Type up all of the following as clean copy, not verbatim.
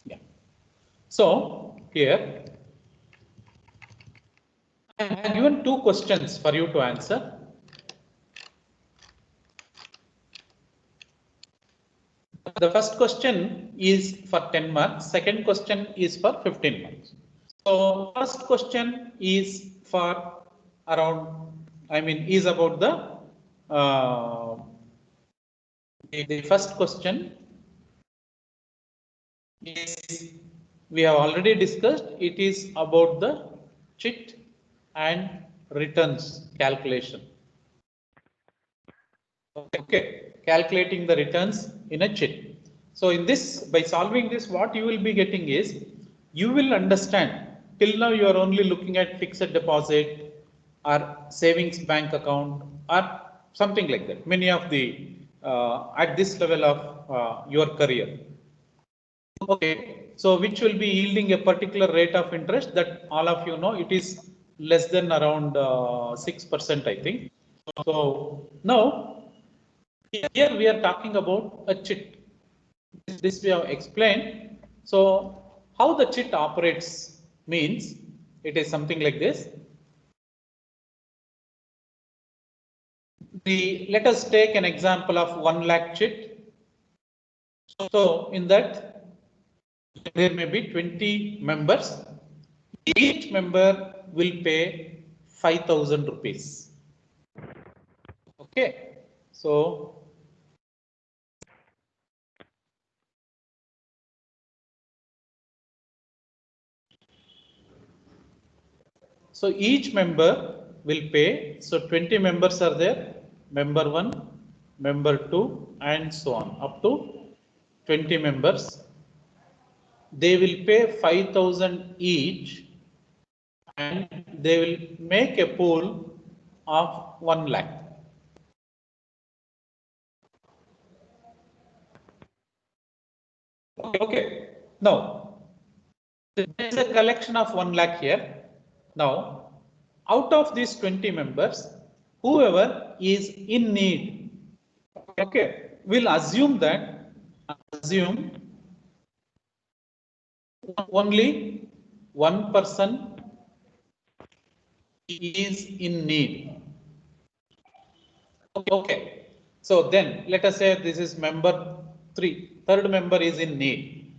Yeah. So here I have given two questions for you to answer. The first question is for 10 marks. Second question is for 15 marks. So first question is for around, is about the first question is, we have already discussed, it is about the chit and returns calculation. Okay, calculating the returns in a chit. So in this, by solving this, what you will be getting is, you will understand, till now you are only looking at fixed deposit or savings bank account or something like that. Many of the, at this level of your career. Okay, so which will be yielding a particular rate of interest that all of you know, it is less than around 6%, I think. So now, here we are talking about a chit. This we have explained. So how the chit operates means, it is something like this. Let us take an example of 1 lakh chit. So in that, there may be 20 members. Each member will pay 5,000 rupees. Okay, so each member will pay. So 20 members are there. Member 1, member 2, and so on up to 20 members. They will pay 5,000 each, and they will make a pool of 1 lakh. Okay. Now, there is a collection of 1 lakh here. Now, out of these 20 members, whoever is in need, okay, we'll assume only one person is in need. Okay, so then let us say this is member 3, third member is in need.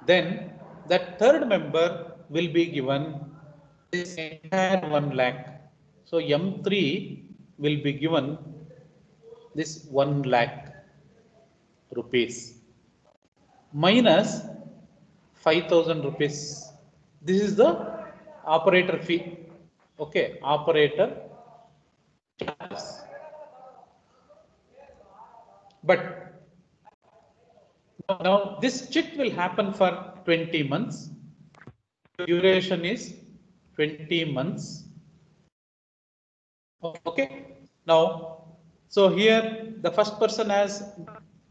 Then that third member will be given this entire 1 lakh. So M3 will be given this 1 lakh rupees minus 5,000 rupees. This is the operator fee. Okay, operator charges. But now this chit will happen for 20 months. Duration is 20 months. Okay. Now, so here the first person has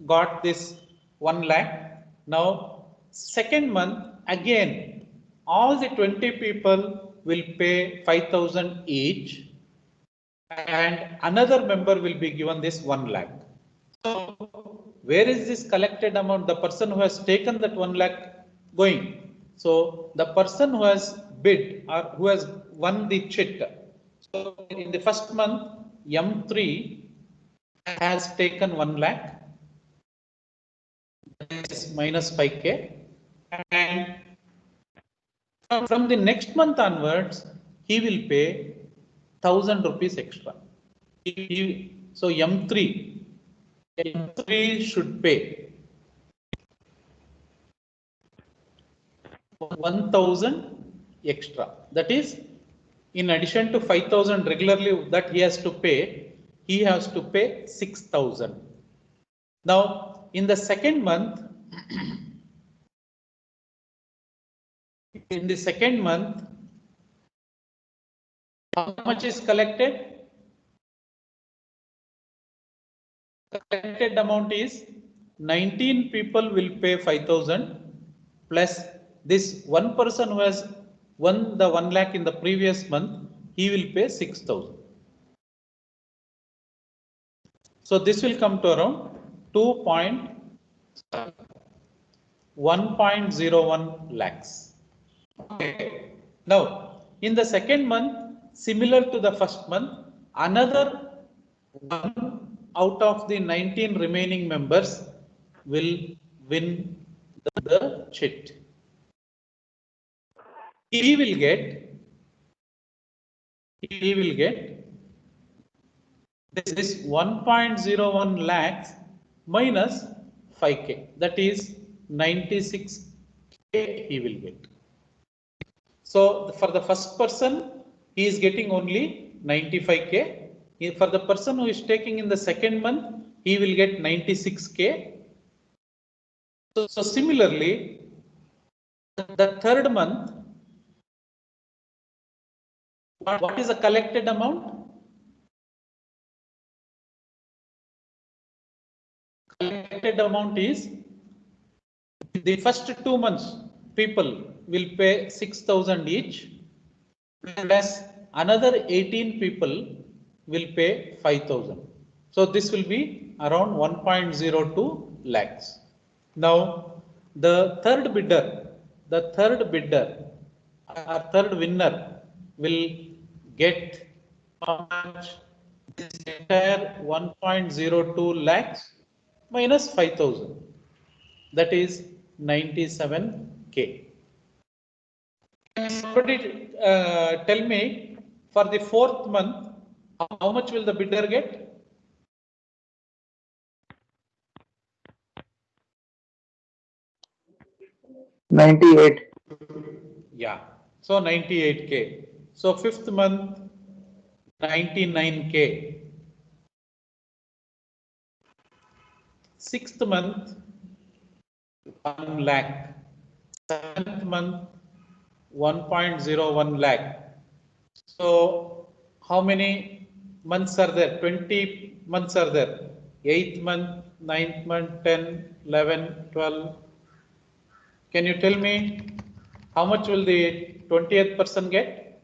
got this 1 lakh. Now, second month again, all the 20 people will pay 5,000 each, and another member will be given this 1 lakh. So, where is this collected amount? The person who has taken that 1 lakh going. So, the person who has bid or who has won the chit. So, in the first month, M3 has taken 1 lakh, that is minus 5k, and from the next month onwards, he will pay 1,000 rupees extra. So M3 should pay 1,000 extra. That is, in addition to 5,000 regularly that he has to pay, he has to pay 6,000. Now, in the second month, how much is collected? Collected amount is 19 people will pay 5,000 plus this one person who has won the 1 lakh in the previous month, he will pay 6,000. So this will come to around 1.01 lakhs. Okay. Now, in the second month, similar to the first month, another 1 out of the 19 remaining members will win the chit. He will get this 1.01 lakhs minus 5k, that is 96k he will get. So for the first person, he is getting only 95k. For the person who is taking in the second month, he will get 96k. So similarly, the third month, what is the collected amount? Collected amount is, the first 2 months people will pay 6,000 each, whereas another 18 people will pay 5,000. So this will be around 1.02 lakhs. Now the third bidder or third winner will get how much? This entire 1.02 lakhs minus 5,000. That is 97k. Can somebody tell me, for the fourth month, how much will the bidder get? $98. Yeah, so 98k. So fifth month, 99k. Sixth month, 1 lakh. Seventh month, 1.01 lakh. So how many months are there? 20 months are there. 8th month, 9th month, 10, 11, 12. Can you tell me how much will the 20th person get?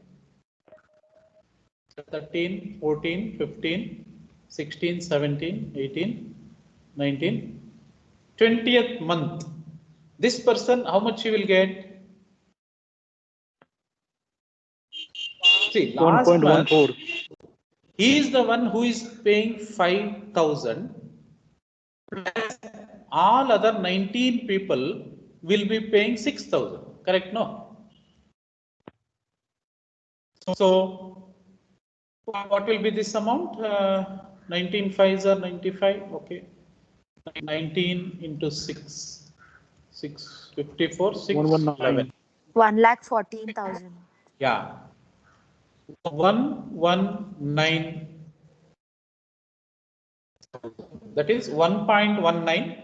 13, 14, 15, 16, 17, 18, 19, 20th month. This person, how much he will get? See, last month, 1.14. he is the one who is paying 5,000. All other 19 people will be paying 6,000. Correct? No? So, what will be this amount? 19 5s are 95. Okay. 19 into 6. 654, 611. 1,14,000. Yeah. 119. That is 1.19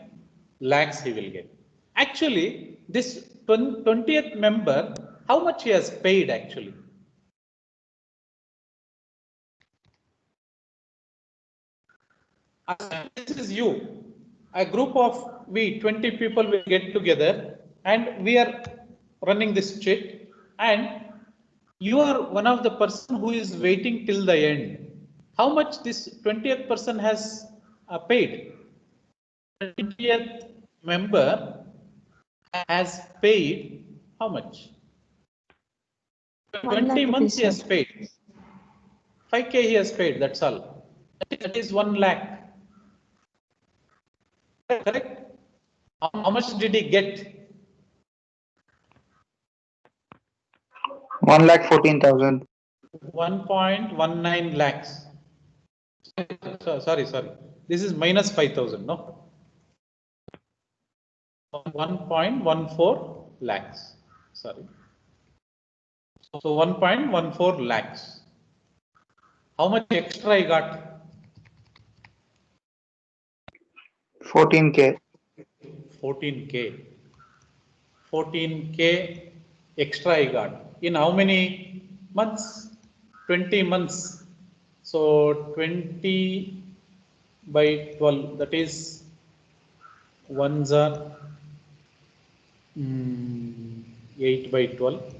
lakhs he will get. Actually, this 20th member, how much he has paid actually? This is you. A group of 20 people will get together and we are running this chit, and you are one of the person who is waiting till the end. How much this 20th person has paid? 20th member has paid how much? 1 20 lakh months rupees, he sir. has paid. 5k he has paid, that's all. That is 1 lakh. Correct? How much did he get? 1,14,000. 1.19 lakhs. Sorry. This is minus 5,000, no? 1.14 lakhs. Sorry. So 1.14 lakhs. How much extra I got? 14K. 14k. 14k extra I got. In how many months? 20 months. So 20 by 12, that is ones are 8 by 12.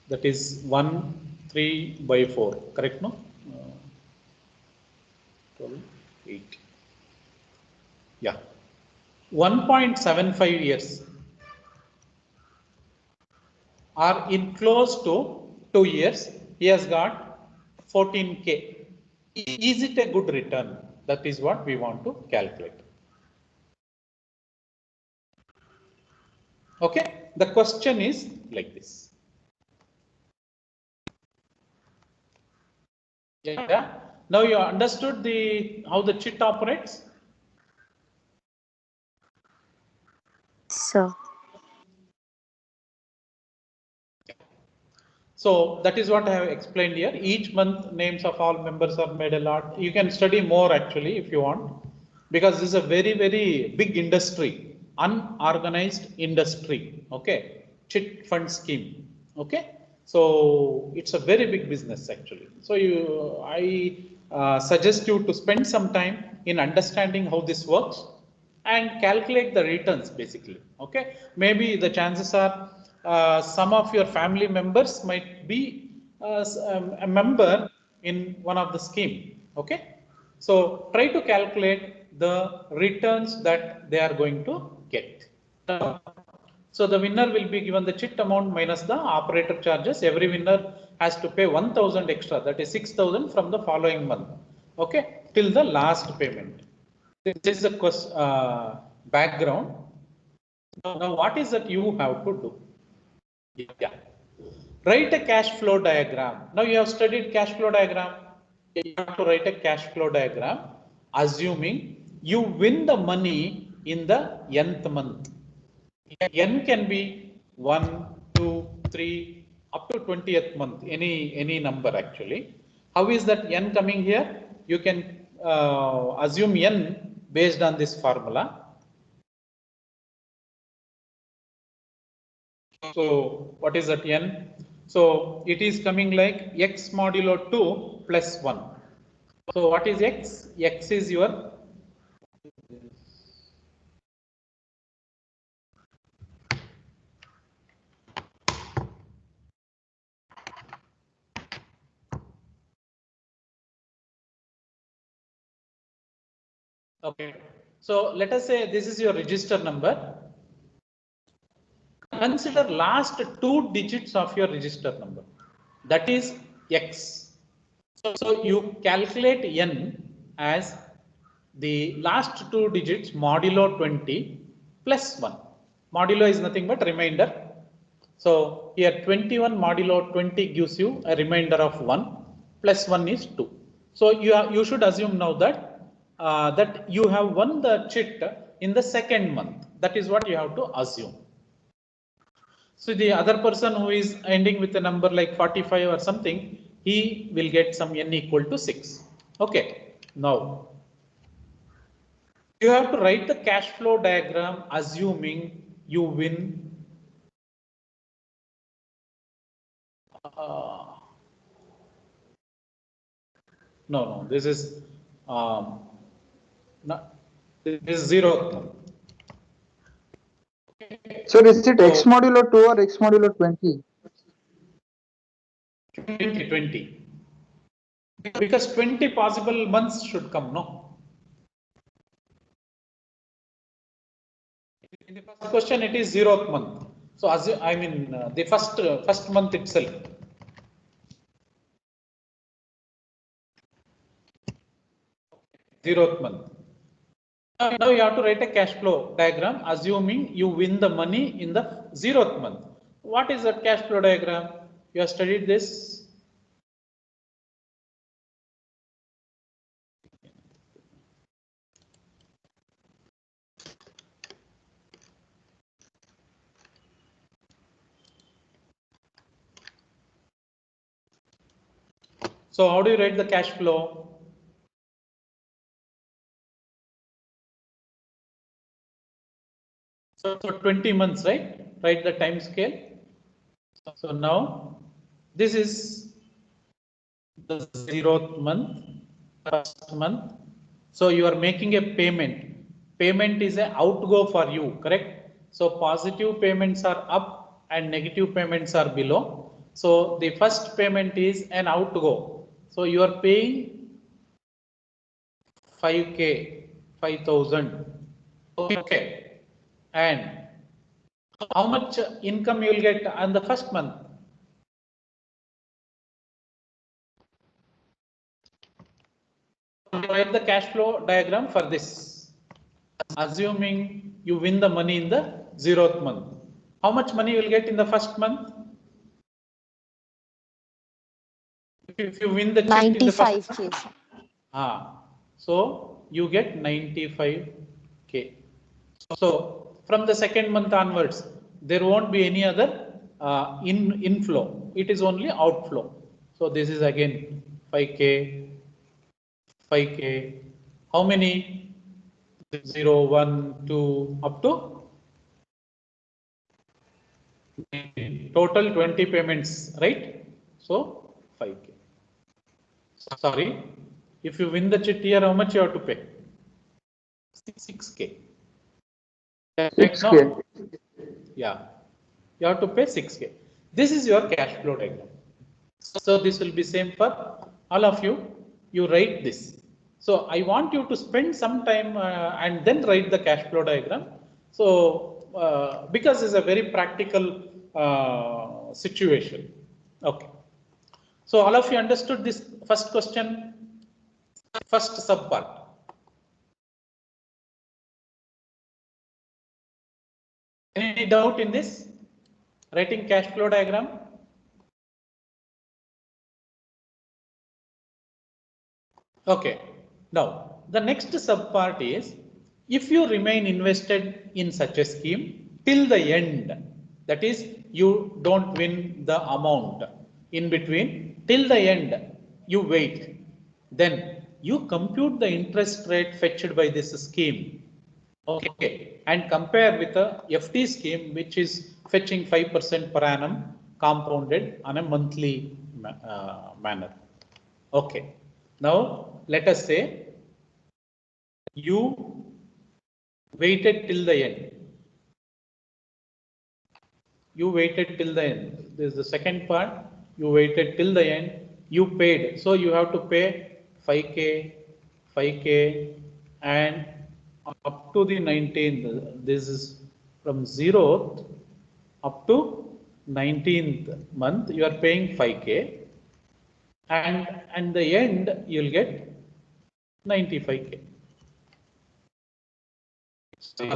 That is 1, 3 by 4. Correct, no? 12, 8. Yeah, 1.75 years, or in close to 2 years, he has got 14K. Is it a good return? That is what we want to calculate. Okay, the question is like this. Yeah, now you understood how the chit operates? So, So that is what I have explained here. Each month names of all members are made a lot. You can study more actually if you want, because this is a very, very big industry, unorganized industry. Okay, chit fund scheme. Okay, so it's a very big business actually. So I suggest you to spend some time in understanding how this works and calculate the returns basically. Okay, maybe the chances are some of your family members might be a member in one of the scheme. Okay, so try to calculate the returns that they are going to get. So the winner will be given the chit amount minus the operator charges. Every winner has to pay 1,000 extra, that is 6,000 from the following month. Okay, till the last payment. This is the background. Now, what is that you have to do? Yeah. Write a cash flow diagram. Now you have studied cash flow diagram. You have to write a cash flow diagram, assuming you win the money in the nth month. N can be 1, 2, 3, up to 20th month, any number actually. How is that N coming here? You can assume N based on this formula. So what is that N? So it is coming like X modulo 2 plus 1. So what is X? X is your okay. So let us say this is your register number. Consider last 2 digits of your register number. That is X. So you calculate N as the last 2 digits modulo 20 plus 1. Modulo is nothing but remainder. So here 21 modulo 20 gives you a remainder of 1 plus 1 is 2. So you should assume now that that you have won the chit in the second month. That is what you have to assume. So the other person who is ending with a number like 45 or something, he will get some N equal to 6. Okay. Now you have to write the cash flow diagram assuming you win no, this is not, this is 0th month. So is it X So modulo 2 or X modulo 20? 2020. Because 20 possible months should come, no? In the first question, it is 0th month. So as I mean, the first month itself. 0th month. Now you have to write a cash flow diagram, assuming you win the money in the 0th month. What is that cash flow diagram? You have studied this. So how do you write the cash flow? So 20 months, right? Write the time scale. So now this is the 0th month, first month. So you are making a payment. Payment is an outgo for you, correct? So positive payments are up and negative payments are below. So the first payment is an outgo. So you are paying 5K, 5,000. Okay. And how much income you will get on the first month? Write the cash flow diagram for this. Assuming you win the money in the 0th month. How much money you will get in the first month? If you win the chit in the first 95K. so you get 95K. So from the second month onwards, there won't be any other inflow. It is only outflow. So this is again 5K, 5K. How many? 0, 1, 2, up to total 20 payments, right? So 5K. Sorry, if you win the chit here, how much you have to pay? 6K. Right 6K. now? Yeah, you have to pay 6K. This is your cash flow diagram. So this will be same for all of you. You write this. So I want you to spend some time and then write the cash flow diagram. So because it's a very practical situation. Okay. So all of you understood this first question, first subpart. Any doubt in this? Writing cash flow diagram? Okay. Now, the next subpart is, if you remain invested in such a scheme till the end, that is, you don't win the amount in between, till the end, you wait. Then you compute the interest rate fetched by this scheme. Okay, and compare with a FD scheme which is fetching 5% per annum compounded on a monthly manner. Okay, now let us say you waited till the end. You waited till the end. This is the second part. You waited till the end. You paid. So you have to pay 5K, 5K, and up to the 19th. This is from 0th up to 19th month. You are paying 5K, and the end you'll get 95K. Sorry,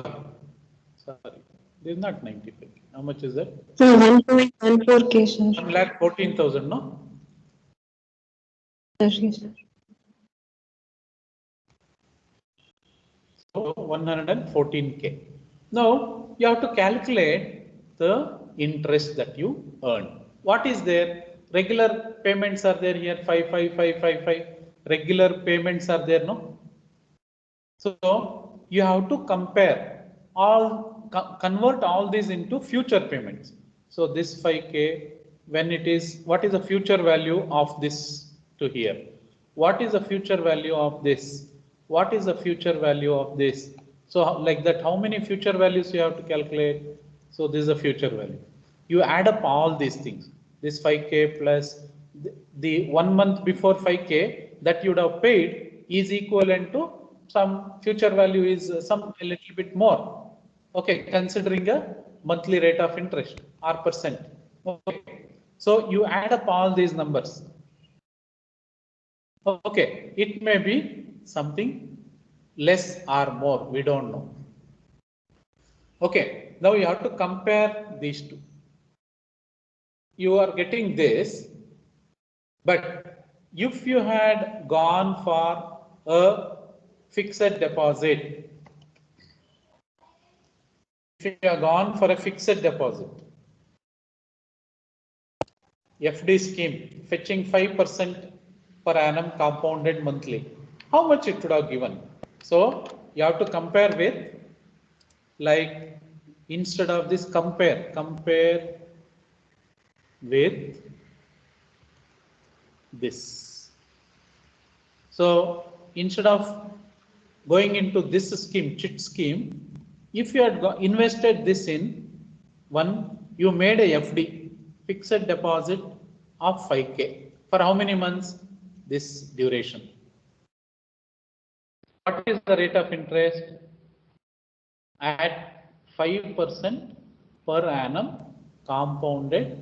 this is not 95K. How much is that? So 1.14K, sir. 1,14,000, no? Yes, sir. So 114K. Now you have to calculate the interest that you earn. What is there? Regular payments are there here, 5. Regular payments are there, no? So you have to compare convert all these into future payments. So this 5K, when it is, what is the future value of this to here? What is the future value of this? What is the future value of this? So like that, how many future values you have to calculate? So this is a future value. You add up all these things. This 5K plus the 1 month before 5K that you would have paid is equivalent to some future value is some a little bit more. Okay, considering a monthly rate of interest or percent. Okay, so you add up all these numbers. Okay, it may be something less or more, we don't know. Okay, now you have to compare these two. You are getting this, but if you had gone for a fixed deposit, if you have gone for a fixed deposit, FD scheme fetching 5% per annum compounded monthly, how much it would have given? So you have to compare with, like, instead of this, compare with this. So instead of going into this scheme, chit scheme, if you had invested this in one, you made a FD, fixed deposit of 5K. For how many months? This duration. What is the rate of interest? at 5% per annum compounded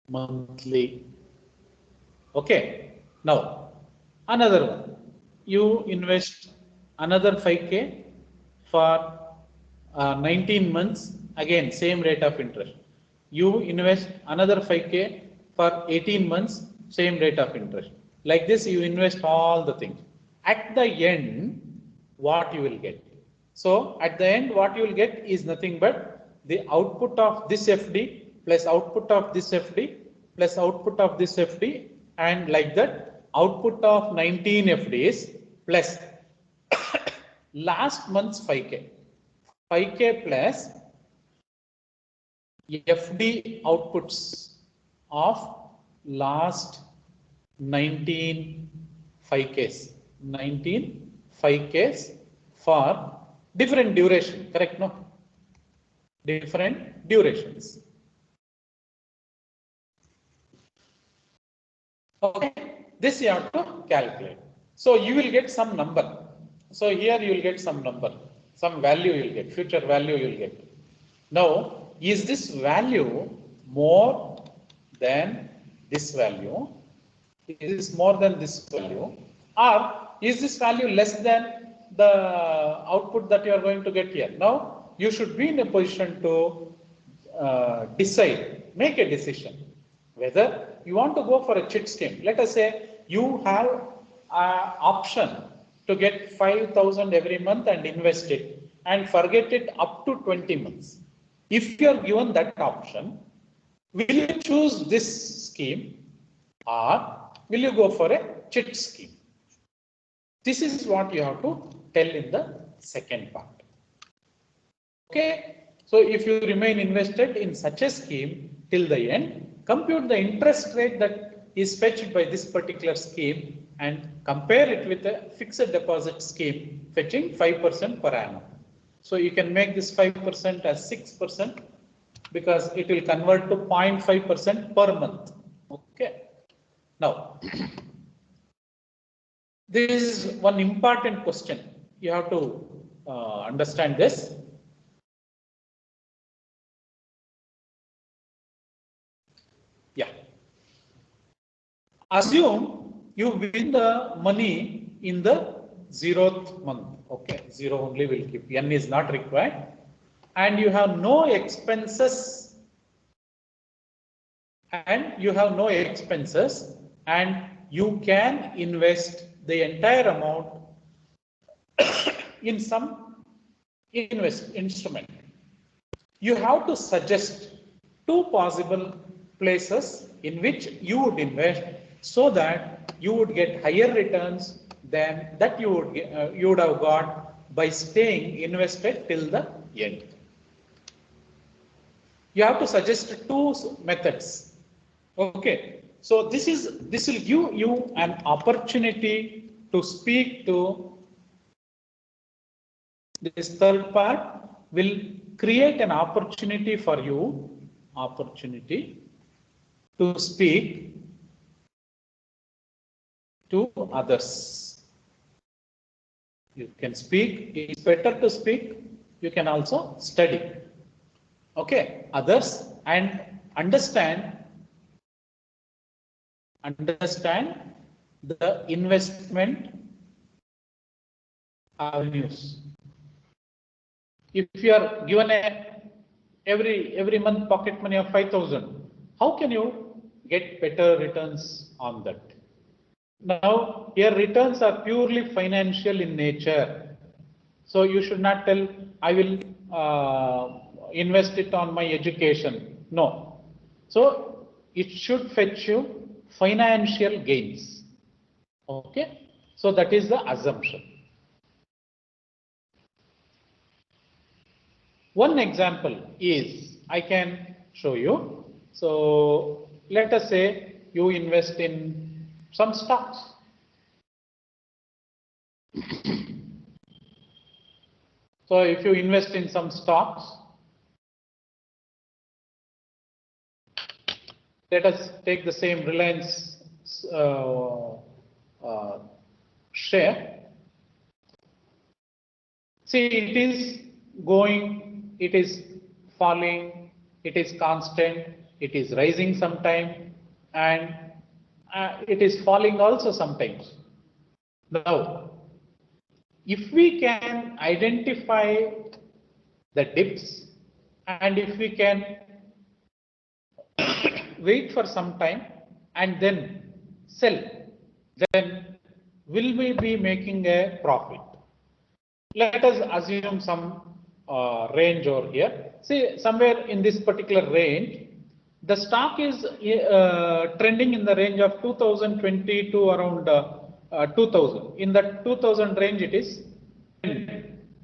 monthly. Okay. Now, another one. You invest another 5K for 19 months, again, same rate of interest. You invest another 5K for 18 months, same rate of interest. Like this, you invest all the things. At the end, what you will get? So at the end, what you will get is nothing but the output of this FD plus output of this FD plus output of this FD, and like that, output of 19 FDs plus last month's 5K. 5K plus FD outputs of last 19 5Ks. 19 5Ks for different duration, correct? No? Different durations. Okay, this you have to calculate. So you will get some number. So here you will get some number, some value you will get, future value you will get. Now, is this value more than this value? Is this more than this value? Or is this value less than the output that you are going to get here? Now, you should be in a position to decide, make a decision whether you want to go for a chit scheme. Let us say you have an option to get 5,000 every month and invest it and forget it up to 20 months. If you are given that option, will you choose this scheme or will you go for a chit scheme? This is what you have to tell in the second part. Okay. So if you remain invested in such a scheme till the end, compute the interest rate that is fetched by this particular scheme and compare it with a fixed deposit scheme fetching 5% per annum. So you can make this 5% as 6% because it will convert to 0.5% per month. Okay. Now, this is one important question. You have to understand this. Yeah. Assume you win the money in the 0th month. Okay, 0 only will keep. N is not required. And you have no expenses. And you can invest the entire amount in some instrument. You have to suggest 2 possible places in which you would invest so that you would get higher returns than that you would have got by staying invested till the end. You have to suggest 2 methods. Okay. So this will give you an opportunity to speak to this third part, will create an opportunity for you, to speak to others. You can speak, it's better to speak, you can also study. Okay, others, and understand the investment avenues. If you are given every month pocket money of 5,000, how can you get better returns on that? Now, your returns are purely financial in nature. So you should not tell, I will invest it on my education. No. So it should fetch you financial gains. Okay. So that is the assumption. One example is, I can show you. So let us say you invest in some stocks. So if you invest in some stocks, let us take the same Reliance share. See, it is going, it is falling, it is constant, it is rising sometime, and it is falling also sometimes. Now, if we can identify the dips and if we can wait for some time and then sell, then will we be making a profit? Let us assume some range over here. See, somewhere in this particular range, the stock is trending in the range of 2020 to around 2000. In the 2000 range, it is.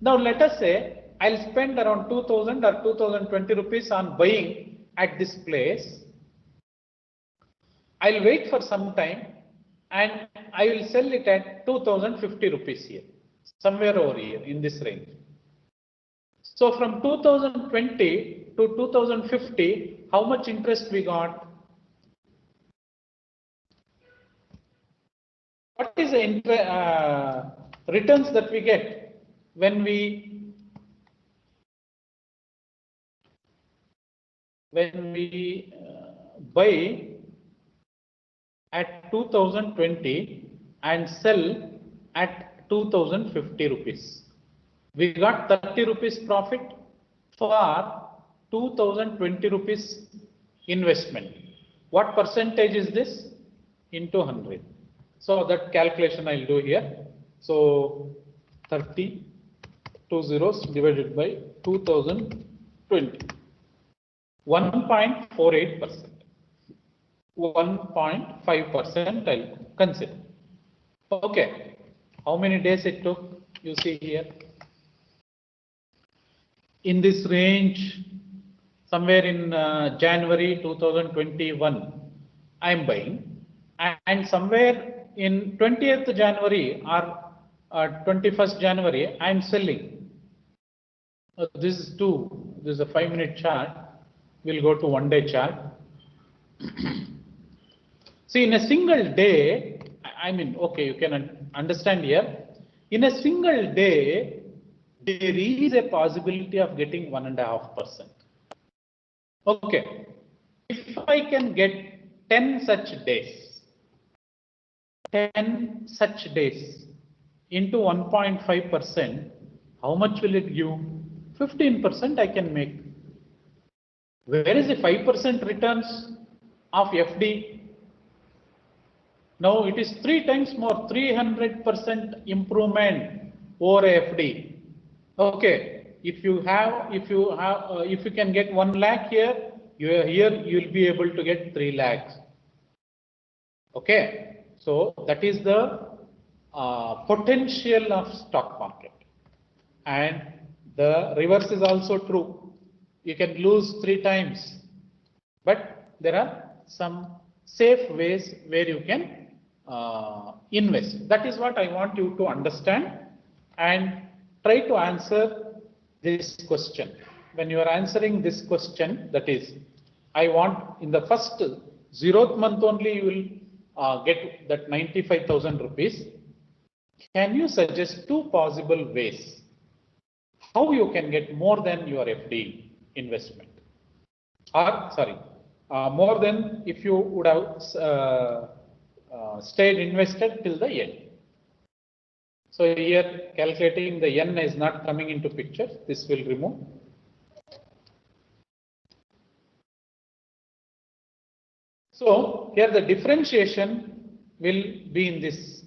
Now, let us say I'll spend around 2000 or 2020 rupees on buying at this place. I'll wait for some time and I will sell it at 2050 rupees here, somewhere over here in this range. So from 2020 to 2050, how much interest we got? What is the returns that we get when we buy at 2020 and sell at 2050 rupees? We got 30 rupees profit for 2020 rupees investment. What percentage is this? Into 100. So that calculation I'll do here. So 30, 2 zeros divided by 2020. 1.48%. 1.5% I'll consider. Okay. How many days it took? You see here. In this range, somewhere in January 2021, I am buying, and somewhere in 20th January or 21st January, I am selling. This is this is a 5-minute chart. We'll go to 1-day chart. See, in a single day, I mean, okay, you can understand here. In a single day, there is a possibility of getting 1.5%. Okay, if I can get 10 such days, 10 such days into 1.5%, how much will it give? 15% I can make. Where is the 5% returns of FD? Now it is 3 times more, 300% improvement over FD. Okay, if you can get 1 lakh here, you'll be able to get 3 lakhs. Okay, so that is the potential of stock market, and the reverse is also true. You can lose 3 times, but there are some safe ways where you can invest. That is what I want you to understand and try to answer this question. When you are answering this question, that is, I want in the first 0th month only you will get that 95,000 rupees. Can you suggest 2 possible ways how you can get more than your FD investment? Or sorry, more than if you would have stayed invested till the end. So here calculating the N is not coming into picture. This will remove. So here the differentiation will be in this.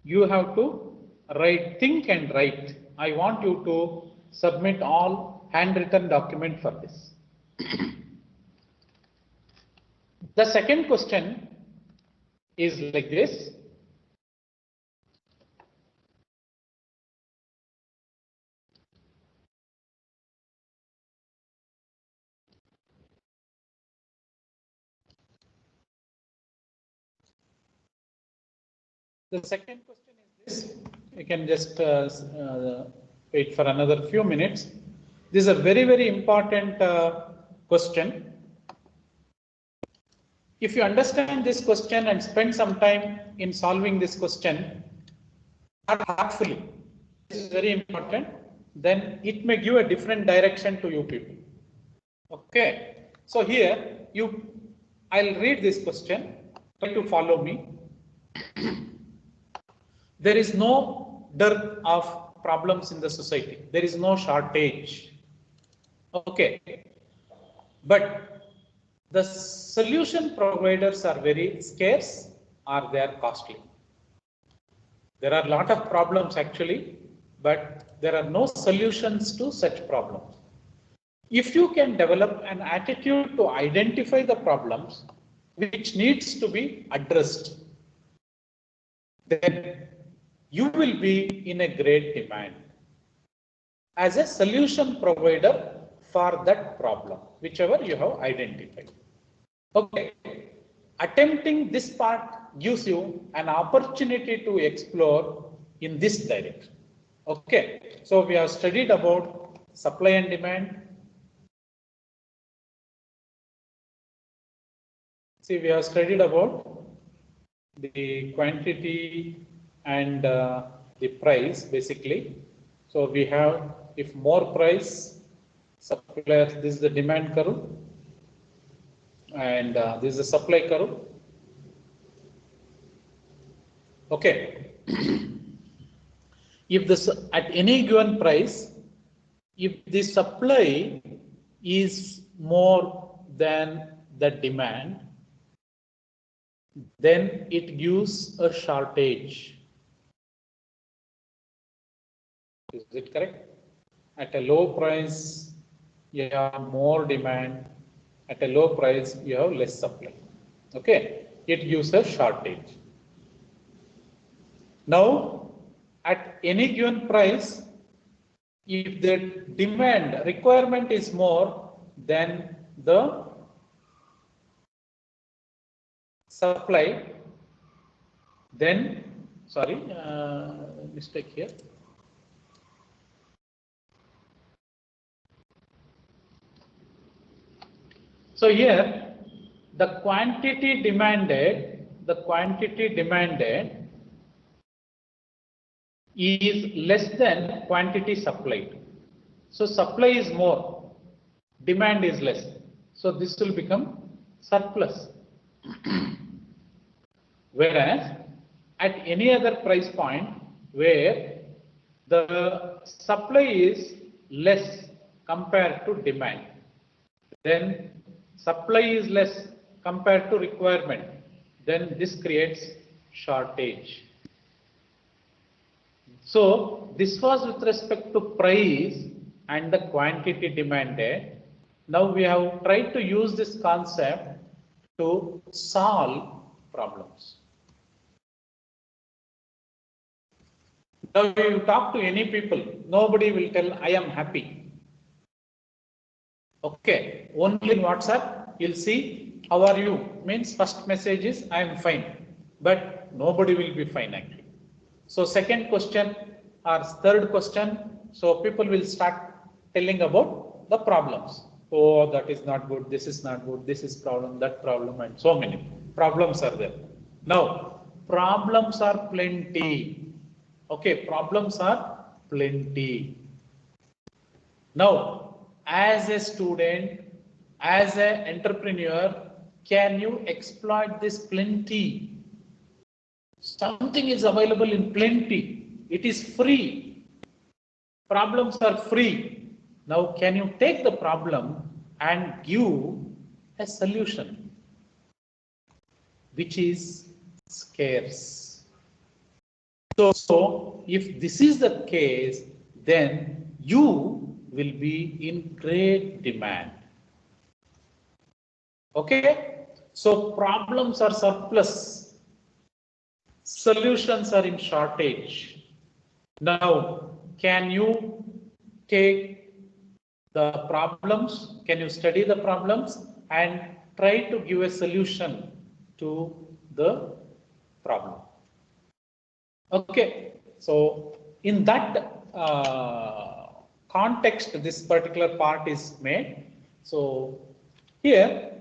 You have to write, think and write. I want you to submit all handwritten document for this. The second question is like this. The second question is this. You can just wait for another few minutes. This is a very, very important question. If you understand this question and spend some time in solving this question, not heartfully, this is very important. then it may give a different direction to you people. Okay. So here I'll read this question. Try to follow me. There is no dearth of problems in the society. There is no shortage. Okay. But the solution providers are very scarce or they are costly. There are a lot of problems actually, but there are no solutions to such problems. If you can develop an attitude to identify the problems which needs to be addressed, then you will be in a great demand as a solution provider for that problem, whichever you have identified. Okay. Attempting this part gives you an opportunity to explore in this direction. Okay. So we have studied about supply and demand. See, we have studied about the quantity and the price basically. So we have, if more price, suppliers, this is the demand curve and this is the supply curve. Okay. If this at any given price, if the supply is more than the demand, then it gives a shortage. Is it correct? At a low price, you have more demand. At a low price, you have less supply. Okay, it gives a shortage. Now, at any given price, if the demand requirement is more than the supply, then, sorry, mistake here. So here, the quantity demanded is less than quantity supplied. So supply is more, demand is less. So this will become surplus. Whereas at any other price point where the supply is less compared to demand, then supply is less compared to requirement, then this creates shortage. So this was with respect to price and the quantity demanded. Now we have tried to use this concept to solve problems. Now you talk to any people, nobody will tell I am happy. Okay, only in WhatsApp you'll see how are you, means first message is I am fine, but nobody will be fine actually. So second question or third question, so people will start telling about the problems. Oh, that is not good, this is not good, this is problem, that problem, and so many problems are there. Now, problems are plenty. Okay, problems are plenty. Now, as a student, as an entrepreneur, can you exploit this plenty? Something is available in plenty. It is free. Problems are free. Now, can you take the problem and give a solution which is scarce? So, if this is the case, then you will be in great demand. Okay? So, problems are surplus. Solutions are in shortage. Now, can you take the problems, can you study the problems and try to give a solution to the problem? Okay, so in that context, this particular part is made. So here,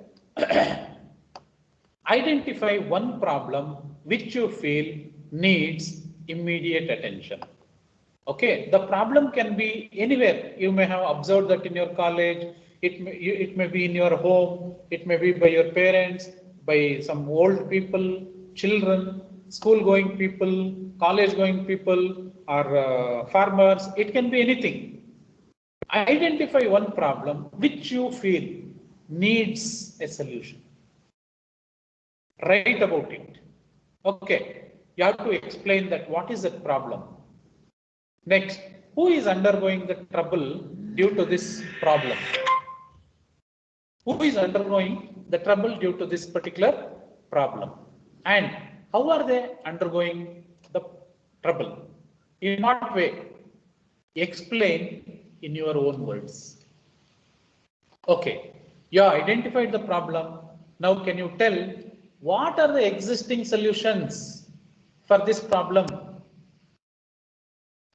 identify one problem which you feel needs immediate attention. Okay, the problem can be anywhere. You may have observed that in your college, it may be in your home, it may be by your parents, by some old people, children, school going people, college going people, or farmers. It can be anything. Identify one problem which you feel needs a solution. Write about it. Okay, you have to explain that what is that problem. Next, who is undergoing the trouble due to this problem? Who is undergoing the trouble due to this particular problem? And how are they undergoing the trouble? In what way? Explain in your own words. Okay, you have identified the problem. Now can you tell what are the existing solutions for this problem?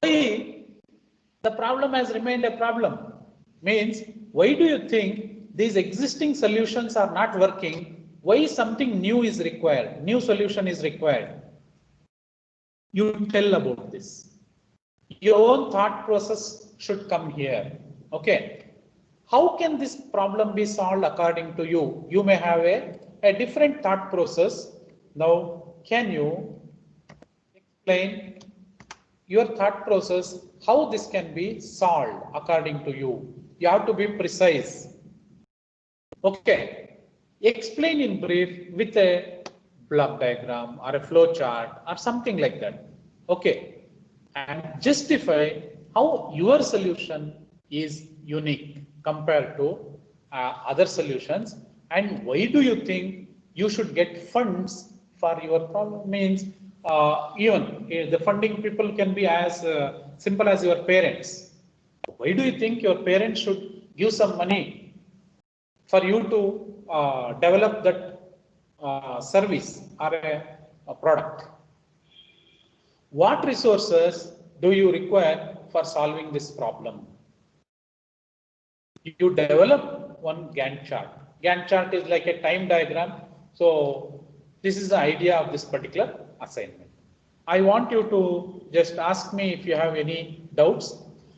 Why the problem has remained a problem? Means, why do you think these existing solutions are not working? Why something new is required? New solution is required. You tell about this. Your own thought process should come here. Okay. How can this problem be solved according to you? You may have a different thought process. Now, can you explain your thought process, how this can be solved according to you? You have to be precise. Okay. Explain in brief with a block diagram or a flow chart or something like that. Okay. And justify how your solution is unique compared to other solutions, and why do you think you should get funds for your problem? Means even the funding people can be as simple as your parents. Why do you think your parents should give some money for you to develop that service or a product? What resources do you require for solving this problem? You develop one Gantt chart. Gantt chart is like a time diagram. So this is the idea of this particular assignment. I want you to just ask me if you have any doubts.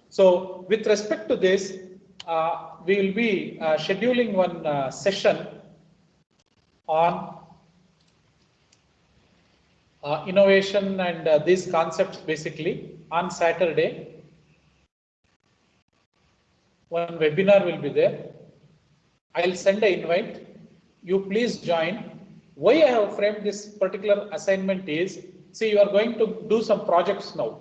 So with respect to this, we will be scheduling one session on innovation and these concepts basically on Saturday. One webinar will be there. I'll send an invite. You please join. Why I have framed this particular assignment is, see, you are going to do some projects now.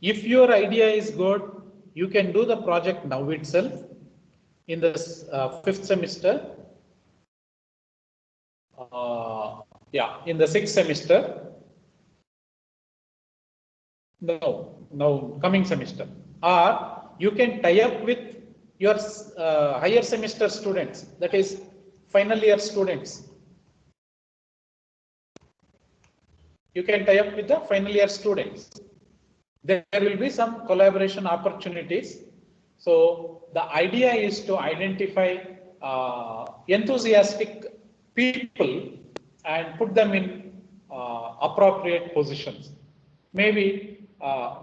If your idea is good, you can do the project now itself in the 5th semester. In the 6th semester. No, coming semester. Or you can tie up with your higher semester students, that is final year students. You can tie up with the final year students. There will be some collaboration opportunities. So the idea is to identify enthusiastic people and put them in appropriate positions. Maybe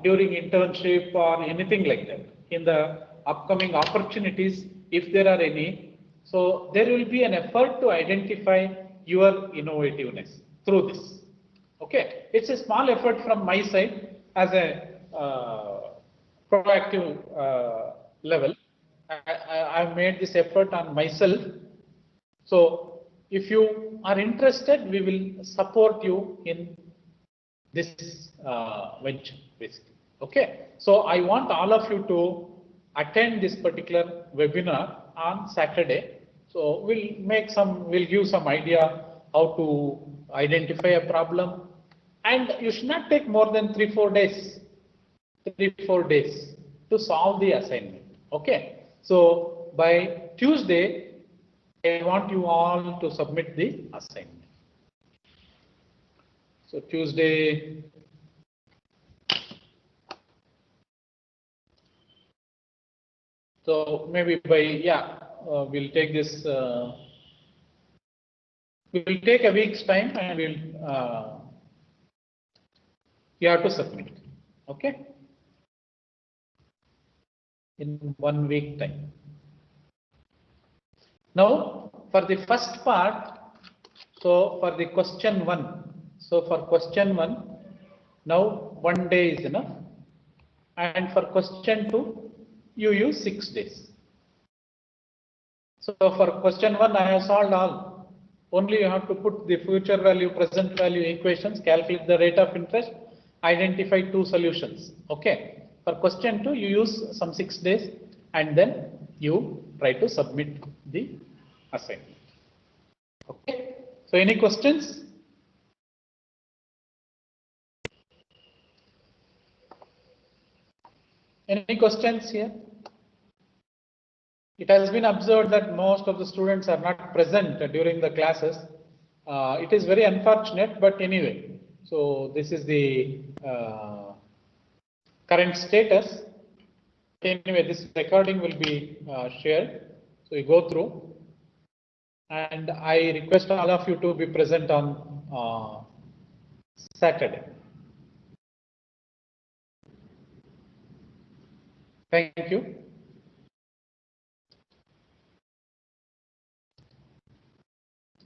during internship or anything like that. In the upcoming opportunities, if there are any, so there will be an effort to identify your innovativeness through this. Okay, it's a small effort from my side as a proactive level. I've made this effort on myself. So if you are interested, we will support you in this venture basically. Okay, so I want all of you to attend this particular webinar on Saturday. So we'll give some idea how to identify a problem, and you should not take more than 3-4 days. 3-4 days to solve the assignment. Okay, so by Tuesday, I want you all to submit the assignment. So Tuesday, so maybe by, we'll take this, we'll take a week's time and we'll you have to submit. Okay. In 1 week time. Now, for the first part, so for the question 1, so for question 1, now 1 day is enough, and for question 2, you use 6 days. So for question 1, I have solved all. Only you have to put the future value, present value equations, calculate the rate of interest, identify 2 solutions. Okay. For question 2, you use some 6 days, and then you try to submit the assignment. Okay. So any questions? Any questions here? It has been observed that most of the students are not present during the classes. It is very unfortunate, but anyway, so this is the current status. Anyway, this recording will be shared, so you go through, and I request all of you to be present on Saturday. Thank you.